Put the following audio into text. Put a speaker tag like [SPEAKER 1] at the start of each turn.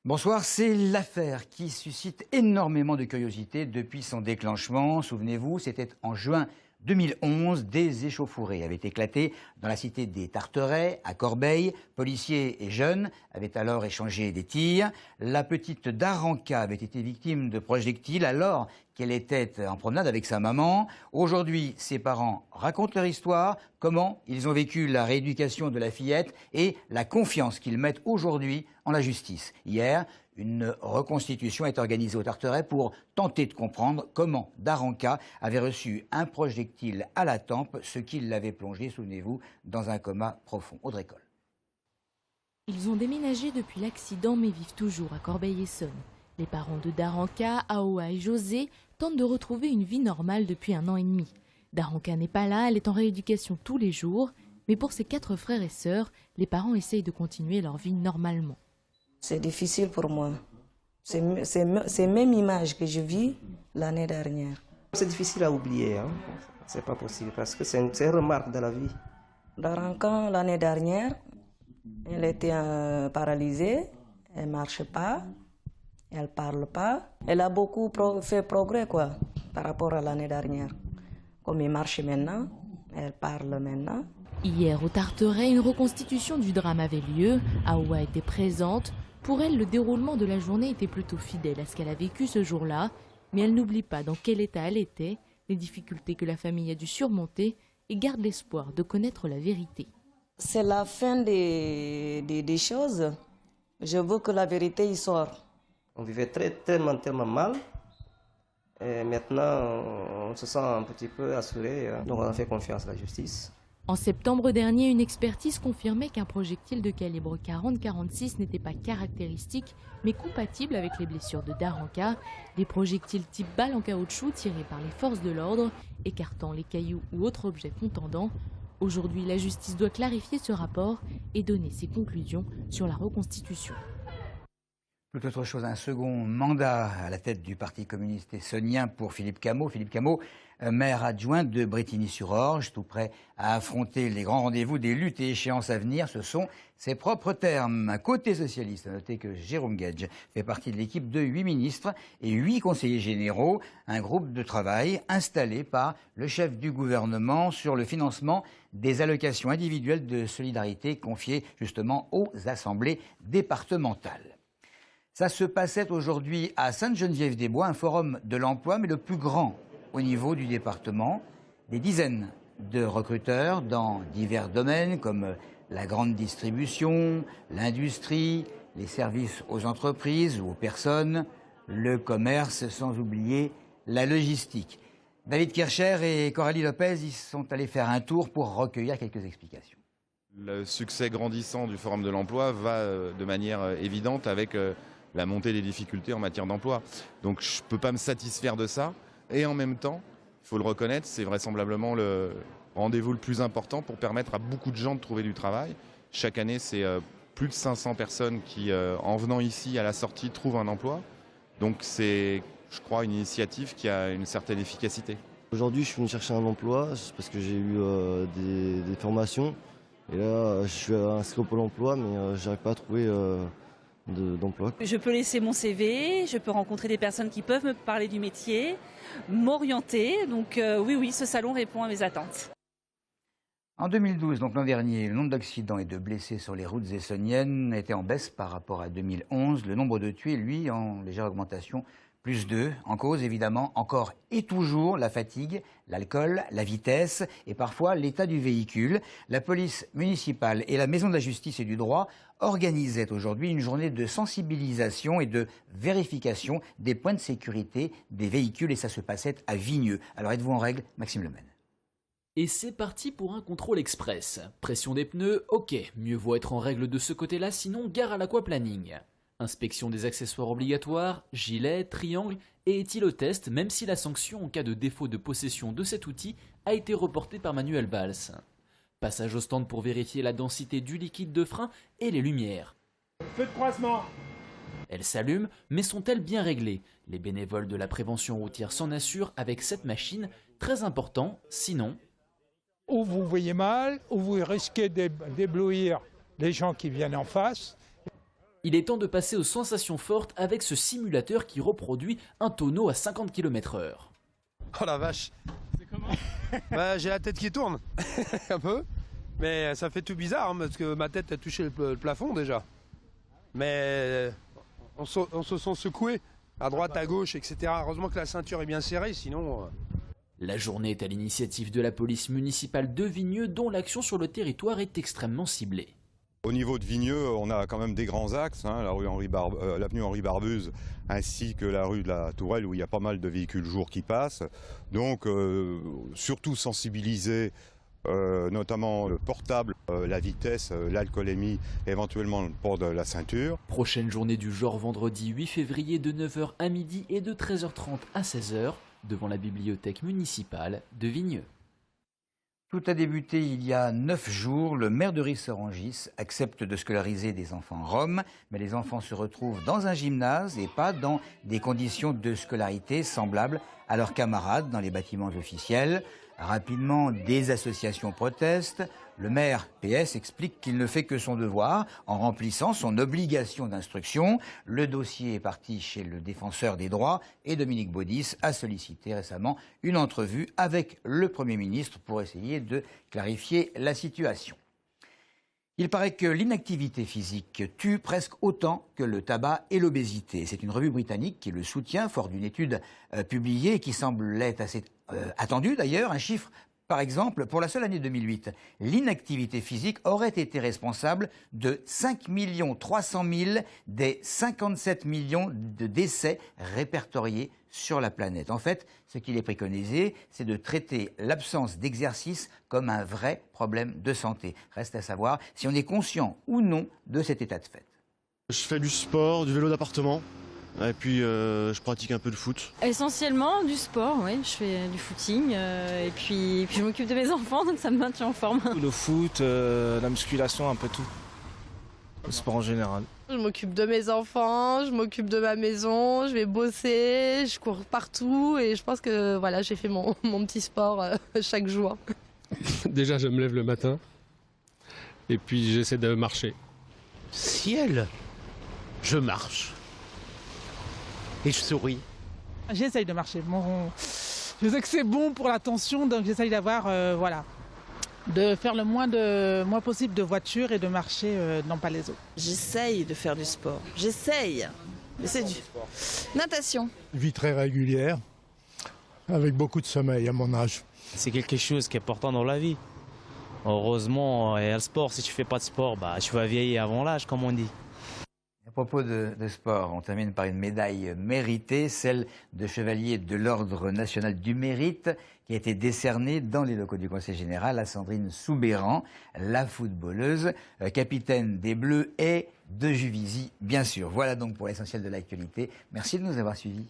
[SPEAKER 1] Bonsoir, c'est l'affaire qui suscite énormément de curiosité depuis son déclenchement. Souvenez-vous, c'était en juin 2011, des échauffourées avaient éclaté dans la cité des Tarterets, à Corbeil. Policiers et jeunes avaient alors échangé des tirs. La petite Daranka avait été victime de projectiles alors qu'elle était en promenade avec sa maman. Aujourd'hui, ses parents racontent leur histoire, comment ils ont vécu la rééducation de la fillette et la confiance qu'ils mettent aujourd'hui en la justice. Hier, une reconstitution est organisée au Tarteret pour tenter de comprendre comment Daranka avait reçu un projectile à la tempe, ce qui l'avait plongé, souvenez-vous, dans un coma profond. Audrey Coll.
[SPEAKER 2] Ils ont déménagé depuis l'accident mais vivent toujours à Corbeil-Essonnes. Les parents de Daranka, Aoa et José tentent de retrouver une vie normale depuis 1 an et demi. Daranka n'est pas là, elle est en rééducation tous les jours. Mais pour ses 4 frères et sœurs, les parents essayent de continuer leur vie normalement.
[SPEAKER 3] C'est difficile pour moi. C'est la même image que je vis l'année dernière.
[SPEAKER 4] C'est difficile à oublier, hein. C'est pas possible parce que c'est une remarque de la vie.
[SPEAKER 3] Daranka, l'année dernière, elle était paralysée, elle ne marche pas, elle ne parle pas. Elle a beaucoup fait progrès quoi, par rapport à l'année dernière. Comme elle marche maintenant, elle parle maintenant.
[SPEAKER 2] Hier au Tarteret, une reconstitution du drame avait lieu. Aoua était présente. Pour elle, le déroulement de la journée était plutôt fidèle à ce qu'elle a vécu ce jour-là. Mais elle n'oublie pas dans quel état elle était, les difficultés que la famille a dû surmonter et garde l'espoir de connaître la vérité.
[SPEAKER 3] C'est la fin des choses. Je veux que la vérité y sorte.
[SPEAKER 4] On vivait tellement mal. Et maintenant, on se sent un petit peu assuré. Donc on a fait confiance à la justice.
[SPEAKER 2] En septembre dernier, une expertise confirmait qu'un projectile de calibre 40-46 n'était pas caractéristique, mais compatible avec les blessures de Daranka. Des projectiles type balle en caoutchouc tirés par les forces de l'ordre, écartant les cailloux ou autres objets contendants. Aujourd'hui, la justice doit clarifier ce rapport et donner ses conclusions sur la reconstitution.
[SPEAKER 1] Tout autre chose, un second mandat à la tête du Parti communiste essonnien pour Philippe Cameau. Philippe Cameau, maire adjoint de Brétigny-sur-Orge, tout prêt à affronter les grands rendez-vous des luttes et échéances à venir. Ce sont ses propres termes. Côté socialiste, notez que Jérôme Guedj fait partie de l'équipe de 8 ministres et 8 conseillers généraux, un groupe de travail installé par le chef du gouvernement sur le financement des allocations individuelles de solidarité confiées justement aux assemblées départementales. Ça se passait aujourd'hui à Sainte-Geneviève-des-Bois, un forum de l'emploi, mais le plus grand au niveau du département. Des dizaines de recruteurs dans divers domaines comme la grande distribution, l'industrie, les services aux entreprises ou aux personnes, le commerce, sans oublier la logistique. David Kircher et Coralie Lopez y sont allés faire un tour pour recueillir quelques explications.
[SPEAKER 5] Le succès grandissant du Forum de l'emploi va de manière évidente avec la montée des difficultés en matière d'emploi. Donc je ne peux pas me satisfaire de ça. Et en même temps, il faut le reconnaître, c'est vraisemblablement le rendez-vous le plus important pour permettre à beaucoup de gens de trouver du travail. Chaque année, c'est plus de 500 personnes qui, en venant ici à la sortie, trouvent un emploi. Donc c'est, je crois, une initiative qui a une certaine efficacité.
[SPEAKER 6] Aujourd'hui, je suis venu chercher un emploi parce que j'ai eu des formations. Et là, je suis inscrit au Pôle emploi, mais je n'arrive pas à trouver d'emploi.
[SPEAKER 7] Je peux laisser mon CV, je peux rencontrer des personnes qui peuvent me parler du métier, m'orienter. Donc oui, ce salon répond à mes attentes.
[SPEAKER 1] En 2012, donc l'an dernier, le nombre d'accidents et de blessés sur les routes essonniennes était en baisse par rapport à 2011. Le nombre de tués, lui, en légère augmentation, plus 2. En cause, évidemment, encore et toujours la fatigue, l'alcool, la vitesse et parfois l'état du véhicule. La police municipale et la Maison de la justice et du droit organisaient aujourd'hui une journée de sensibilisation et de vérification des points de sécurité des véhicules et ça se passait à Vigneux. Alors êtes-vous en règle, Maxime Lemaine?
[SPEAKER 8] Et c'est parti pour un contrôle express. Pression des pneus, ok, mieux vaut être en règle de ce côté-là, sinon gare à l'aquaplaning. Inspection des accessoires obligatoires, gilet, triangle et éthylotest, même si la sanction en cas de défaut de possession de cet outil a été reportée par Manuel Valls. Passage au stand pour vérifier la densité du liquide de frein et les lumières.
[SPEAKER 9] Feu de croisement.
[SPEAKER 8] Elles s'allument, mais sont-elles bien réglées? Les bénévoles de la prévention routière s'en assurent avec cette machine, très important, sinon...
[SPEAKER 9] Ou vous voyez mal, ou vous risquez d'éblouir les gens qui viennent en face.
[SPEAKER 8] Il est temps de passer aux sensations fortes avec ce simulateur qui reproduit un tonneau à 50 km/h.
[SPEAKER 10] Oh la vache! C'est comment? Bah, j'ai la tête qui tourne, un peu. Mais ça fait tout bizarre, hein, parce que ma tête a touché le plafond déjà. Mais on se sent secoué, à droite, à gauche, etc. Heureusement que la ceinture est bien serrée, sinon...
[SPEAKER 8] La journée est à l'initiative de la police municipale de Vigneux, dont l'action sur le territoire est extrêmement ciblée.
[SPEAKER 5] Au niveau de Vigneux, on a quand même des grands axes, hein, l'avenue Henri Barbuze ainsi que la rue de la Tourelle où il y a pas mal de véhicules jour qui passent. Donc surtout sensibiliser notamment le portable, la vitesse, l'alcoolémie, éventuellement le port de la ceinture.
[SPEAKER 8] Prochaine journée du genre vendredi 8 février de 9h à midi et de 13h30 à 16h devant la bibliothèque municipale de Vigneux.
[SPEAKER 1] Tout a débuté il y a 9 jours. Le maire de Ris-Orangis accepte de scolariser des enfants roms, mais les enfants se retrouvent dans un gymnase et pas dans des conditions de scolarité semblables à leurs camarades dans les bâtiments officiels. Rapidement, des associations protestent. Le maire PS explique qu'il ne fait que son devoir en remplissant son obligation d'instruction. Le dossier est parti chez le défenseur des droits et Dominique Baudis a sollicité récemment une entrevue avec le Premier ministre pour essayer de clarifier la situation. Il paraît que l'inactivité physique tue presque autant que le tabac et l'obésité. C'est une revue britannique qui le soutient, fort d'une étude publiée qui semble être assez attendue d'ailleurs. Un chiffre, par exemple, pour la seule année 2008, l'inactivité physique aurait été responsable de 5 300 000 des 57 millions de décès répertoriés sur la planète. En fait, ce qu'il est préconisé, c'est de traiter l'absence d'exercice comme un vrai problème de santé. Reste à savoir si on est conscient ou non de cet état de fait.
[SPEAKER 6] Je fais du sport, du vélo d'appartement, et puis je pratique un peu de foot.
[SPEAKER 11] Essentiellement du sport, oui, je fais du footing, et puis je m'occupe de mes enfants, donc ça me maintient en forme.
[SPEAKER 12] Le foot, la musculation, un peu tout. Le sport en général.
[SPEAKER 13] Je m'occupe de mes enfants, je m'occupe de ma maison, je vais bosser, je cours partout et je pense que voilà, j'ai fait mon petit sport chaque jour.
[SPEAKER 14] Déjà, je me lève le matin et puis j'essaie de marcher.
[SPEAKER 15] Ciel, je marche et je souris.
[SPEAKER 16] J'essaye de marcher. Je sais que c'est bon pour la tension, donc j'essaye d'avoir, de faire le moins possible de voitures et de marcher dans Palaiseau.
[SPEAKER 17] J'essaye de faire du sport. J'essaye. Mais c'est du natation.
[SPEAKER 18] Vie très régulière, avec beaucoup de sommeil à mon âge.
[SPEAKER 12] C'est quelque chose qui est important dans la vie. Heureusement, il y a le sport. Si tu fais pas de sport, tu vas vieillir avant l'âge, comme on dit.
[SPEAKER 1] À propos de sport, on termine par une médaille méritée, celle de chevalier de l'Ordre national du mérite, qui a été décernée dans les locaux du Conseil général à Sandrine Soubéran, la footballeuse, capitaine des Bleus et de Juvisy, bien sûr. Voilà donc pour l'essentiel de l'actualité. Merci de nous avoir suivis.